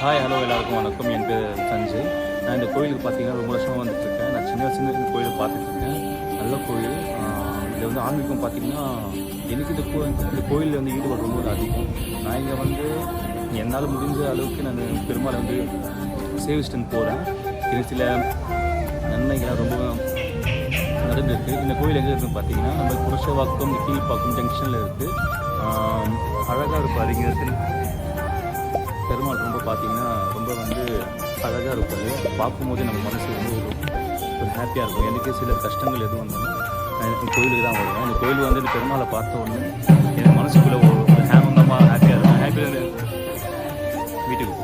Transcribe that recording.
Hi hello எல்லாருக்கும் வணக்கம். என் பேர் சஞ்சய். நான் இந்த கோயிலுக்கு பார்த்தீங்கன்னா ரொம்ப வருஷமாக வந்துட்டுருக்கேன். நான் சின்ன வயசுல இந்த கோயிலை பார்த்துட்ருக்கேன். நல்ல கோயில். இதில் வந்து ஆன்மீகம் பார்த்தீங்கன்னா எனக்கு இந்த கோயிலில் வந்து ஈடுபாடு ரொம்ப அதிகம். நான் இங்கே வந்து என்னால் முடிஞ்ச அளவுக்கு நான் பெருமாளை வந்து சேவிச்சிட்டு போகிறேன். இது சில நன்மைகளாக ரொம்ப நடந்துருக்கு. இந்த கோயில் எங்கே இருக்குதுன்னு பார்த்தீங்கன்னா நம்ம புருஷவாக்கம் கீழ்ப்பாக்கம் ஜங்ஷனில் இருக்குது. அழகாக இருக்கும். அறிஞர்கள் பெருமாள் ரொம்ப பார்த்தீங்கன்னா ரொம்ப வந்து அழகாக இருப்பார். பார்க்கும்போது நம்ம மனசு வந்து ஒரு ஹாப்பியாக இருக்கும். எனக்கு சில கஷ்டங்கள் எதுவும் வந்தாலும் நான் எனக்கு கோயிலுக்கு தான் வருவேன். இந்த கோயில் வந்து இந்த பெருமாளை பார்த்த உடனே எனக்கு மனசுக்குள்ளே ஒரு ஆனந்தமாக ஹாப்பியாக இருக்கும். ஹாப்பியாக வீட்டுக்கு